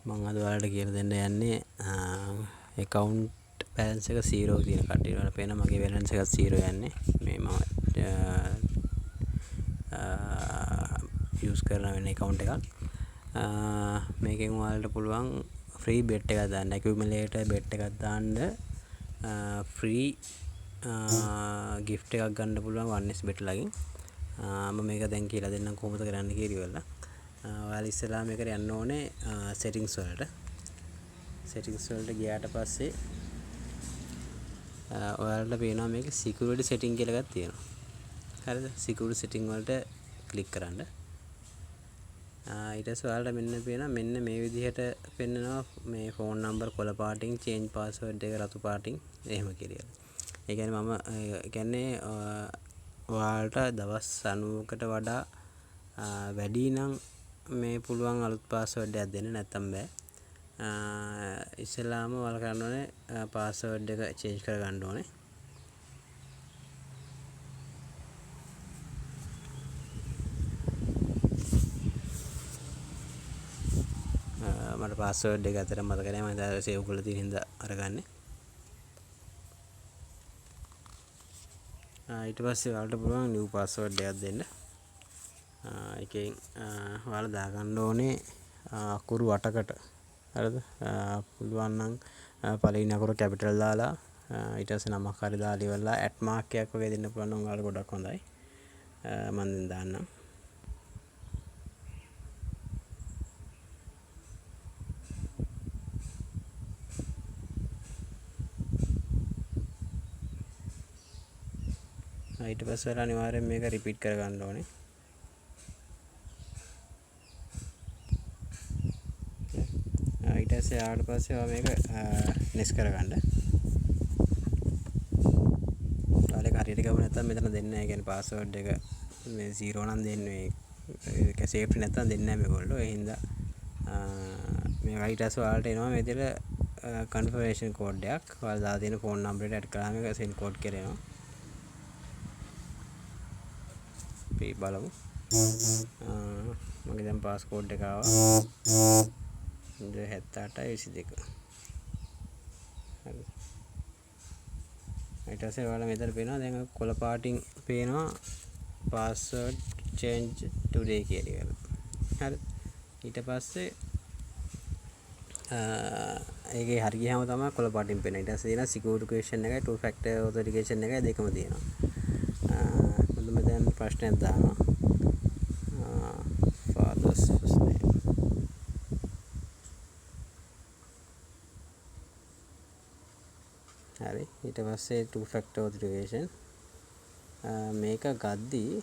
මම අද ඔයාලට කියලා දෙන්න යන්නේ account balance එක 0 තියෙන කට්ටියට. ඔයාලට පේන මගේ balance එකත් 0 යන්නේ. මේ මම use කරන වෙන account එකක්. මේකෙන් ඔයාලට පුළුවන් free bet එකක් දාන්න. accumulator bet එකක් දාන්න free gift එකක් ගන්න පුළුවන් 1s bet ලගින්. මම මේක දැන් කියලා දෙන්නම් කොහොමද කරන්න කියලා. ඔයාලා ඉස්සෙල්ලා මේකට යන්න ඕනේ settings වලට. settings වලට ගියාට පස්සේ ඔයාලට පේනවා මේක security setting කියලා එකක් තියෙනවා. හරිද? security setting වලට click කරන්න. ඊට පස්සේ ඔයාලට මෙන්න පේනවා මෙන්න මේ විදිහට පෙන්නනවා මේ phone number කොළ පාටින් change password එක රතු පාටින් එහෙම කියලා. ඒ කියන්නේ ඔයාලට දවස් 90කට වඩා වැඩි නම් මේ පුළුවන් අලුත් පාස්වර්ඩ් එකක් දෙන්න නැත්තම් බෑ. ඉස්සෙල්ලාම ඔයාලා කරන්න ඕනේ පාස්වර්ඩ් එක චේන්ජ් කරගන්න ඕනේ. මට පාස්වර්ඩ් එක අතර මතක නැහැ මම දැන් සේව් කරලා තියෙන හින්දා අරගන්නේ. ඊට පස්සේ ඔයාලට පුළුවන් new password එකක් දෙන්න. එකෙන් ඔයාලා දාගන්න ඕනේ අකුරු 8කට. හරිද? පුළුවන් නම් පළවෙනි අකුර කැපිටල් දාලා ඊට පස්සේ නමක් හරි දාලා ඉවරලා @ මාක් එකක් වගේ දෙන්න පුළුවන් නම් ඔයාලා ගොඩක් හොඳයි. මම දැන් දාන්නම්. ඊට පස්සේ ඔයාලා අනිවාර්යෙන් මේක රිපීට් කරගන්න ඕනේ. ඊට පස්සේ ආවට පස්සේ ඔයා මේක නෙස් කරගන්න. ඔයාලා හරියට ගමු නැත්නම් මෙතන දෙන්නේ නැහැ. කියන්නේ පාස්වර්ඩ් එක මේ 0 නම් දෙන්නේ ඒක සේෆ්ටි නැත්නම් දෙන්නේ නැහැ මේගොල්ලෝ. ඒ හින්දා මේ ඊට පස්සේ ඔයාලට එනවා මේ විදිහට confirmation code එකක්. ඔයාලා දාලා තියෙන phone number එකට ඇඩ් කරාම ඒක send code කරනවා. අපි බලමු. මගේ දැන් පාස්කෝඩ් එක ආවා 7822. හරි. ඊට පස්සේ ඔයාලා මෙතන පේනවා දැන් කොළ පාටින් පේනවා password change today කියලා. හරි. ඊට පස්සේ ඒකේ හරි ගියාම තමයි කොළ පාටින් පේන්නේ. ඊට පස්සේ තියෙනවා security question එකයි two factor authentication එකයි දෙකම තියෙනවා. මම දැන් ප්‍රශ්නයක් දානවා. father's first name. හරි. ඊට පස්සේ two factor authentication මේක ගද්දී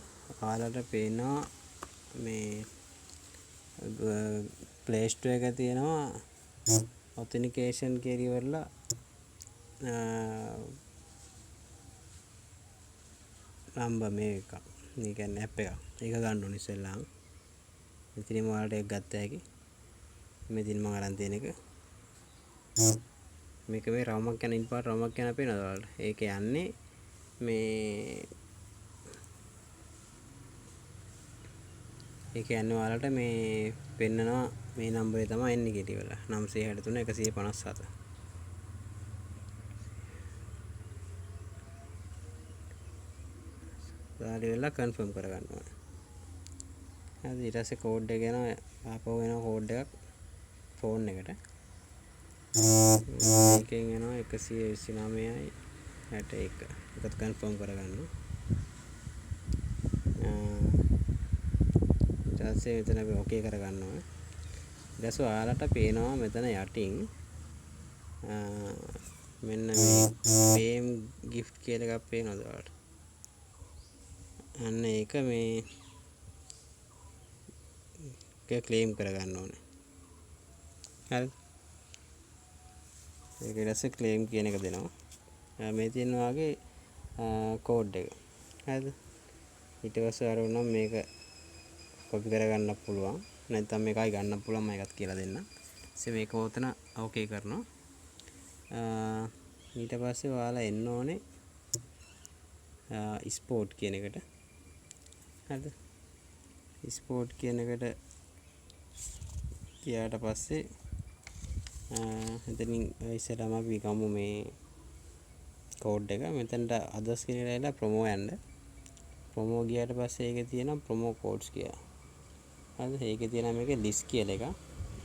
ඔයාලට පේනවා මේ play store එකේ තියෙනවා authentication කියලා ඉවරලා නම්බර් මේක. මේ කියන්නේ app එක. ඒක ගන්න ඕනේ ඉස්සෙල්ලාම. මෙතනින් ඔයාලට ඒක ගත්ත හැකි. මෙතනින් මම අරන් තියෙන එක. මේක මේ රවුමක් යන ඉන්පාට රවුමක් යන පේනවද ඔයාලට? ඒක යන්නේ මේ ඒක යන්නේ ඔයාලට මේ පෙන්නනවා මේ නම්බරේ තමයි එන්නේ කියලා ඉවරලා. 963 157. දාලා ඉවරලා කන්ෆර්ම් කරගන්න ඕනේ. හරි ඊට පස්සේ කෝඩ් එක යනවා ආපහු එනවා කෝඩ් එකක් ෆෝන් එකට. මේකෙන් එනවා 129යි 61. ඒකත් කන්ෆර්ම් කරගන්න. ඊට පස්සේ මෙතන අපි ඕකේ කරගන්න ඕනේ. ඊට පස්සේ ඔයාලට පේනවා මෙතන යටින් මෙන්න මේ claim gift කියලා එකක් පේනවද ඔයාලට? අන්න ඒක මේ claim කරගන්න ඕනේ. හරිද? ඒක ඊට පස්සේ claim කියන එක දෙනවා. මේ තියෙන වාගේ කෝඩ් එක. හරිද? ඊට පස්සේ අර උනම් මේක කොපි කරගන්න පුළුවන්. නැත්නම් මේකයි ගන්න පුළුවන් මම එකත් කියලා දෙන්නම්. ඊට මේක උතන ඕකේ කරනවා. ඊට පස්සේ ඔයාලා එන්න ඕනේ ස්පෝර්ට් කියන එකට. හරිද? ස්පෝර්ට් කියන එකට ගියාට පස්සේ එතනින් ඉස්සෙල්ලාම අපි ගමු මේ කෝඩ් එක. මෙතනට අදර්ස් කියන එකට ප්‍රොමෝ යන්න. ප්‍රොමෝ ගියාට පස්සේ ඒකේ තියෙනවා ප්‍රොමෝ කෝඩ්ස් කියලා. හරිද? ඒකේ තියෙනවා මේකේ ලිස්ට් කියලා එක.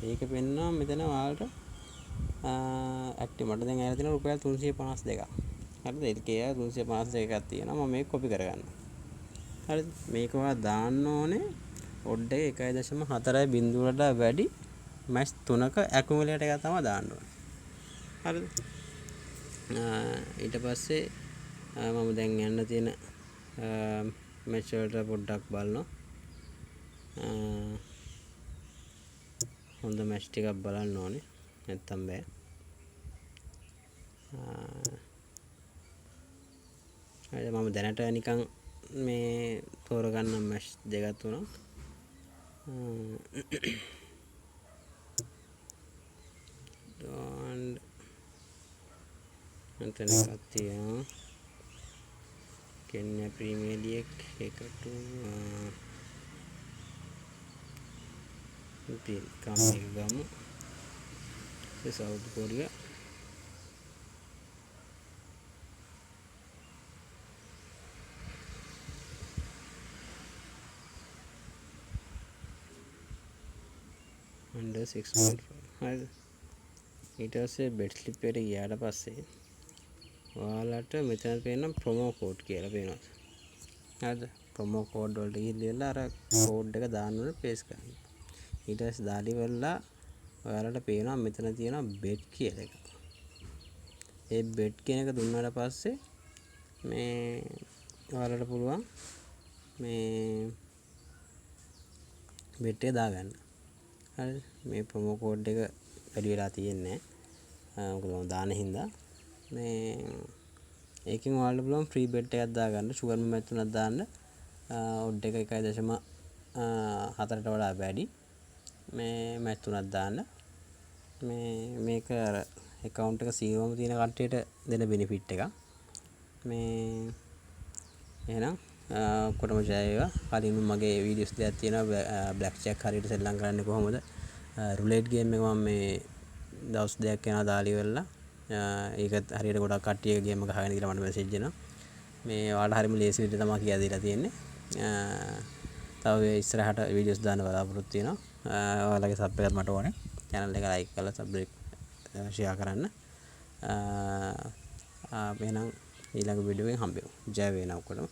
ඒක පෙන්නවා මෙතන ඔයාලට ඇක්ටිව් මට දැන් ඇවිල්ලා තියෙනවා රුපියල් 352ක්. හරිද? ඒකේ 352ක් තියෙනවා. මම මේක කොපි කරගන්නවා. හරිද? මේක ඔයා දාන්න ඕනේ ඔඩ් එක 1.4 බිඳුවකට වැඩි මැච් 3ක ඇකුමුලේටර් එකක් තමයි දාන්න ඕනේ. හරිද? ඊට පස්සේ මම දැන් යන්න තියෙන මැච් වලට පොඩ්ඩක් බලනවා. හොඳ මැච් ටිකක් බලන්න ඕනේ. නැත්තම් බෑ. හරි මම දැනට නිකන් මේ තෝරගන්න මැච් දෙකක් තුනක්. and මෙතන එකක් තියෙනවා. කෙන්යා ප්‍රීමියර් ලීග් එකට ඉතින් කම්මේ ගමු. South Korea under 6.5. හරිද? ඊට පස්සේ බෙට් ස්ලිප් එකට ගියාට පස්සේ ඔයාලට මෙතන පේන ප්‍රොමෝ කෝඩ් කියලා පේනවා. හරිද? ප්‍රොමෝ කෝඩ් වලට ගිහිල්ලා අර කෝඩ් එක දාන්න ඕනේ පේස්ට් කරන්න. ඊට පස්සේ දාලි වෙලා ඔයාලට පේනවා මෙතන තියෙනවා බෙට් කියලා එක. ඒ බෙට් කියන එක දුන්නාට පස්සේ මේ ඔයාලට පුළුවන් මේ බෙට් එක දාගන්න. හරිද? මේ ප්‍රොමෝ කෝඩ් එක වැඩි වෙලා තියෙන්නේ නැහැ. මොකද මම දාන හින්දා මේ ඒකෙන් ඔයාලට පුළුවන් ෆ්‍රී බෙට් එකක් දාගන්න. ෂුගර් මැච් තුනක් දාන්න. ඔඩ් එක 1.4ට වඩා වැඩි. මේ මැච් තුනක් දාන්න. මේක අර account එක සීරෝම තියෙන කට්ටියට දෙන බෙනිෆිට් එකක්. මේ එහෙනම් ඔක්කොටම ජය වේවා. කලින් මගේ වීඩියෝස් දෙකක් තියෙනවා බ්ලැක් ජැක් හරියට සෙල්ලම් කරන්නේ කොහොමද? රුලේට් ගේම් එක මම මේ දවස් දෙකක් යනවා දාලි වෙලා. ඒක හරියට ගොඩක් කට්ටිය ගේම් එක ගහගෙන කියලා මට මෙසේජ් එනවා. මේ ඔයාලට හරියම ලේසි විදිහට තමයි කියලා දීලා තියෙන්නේ. තව ඉස්සරහට වීඩියෝස් දාන්න බලාපොරොත්තු වෙනවා. ඔයාලගේ සබ් එකත් මට ඕනේ. channel එක like කරලා සබ් එක share කරන්න. එහෙනම් ඊළඟ වීඩියෝ එකෙන් හම්බෙමු. ජය වේවා ඔක්කොටම.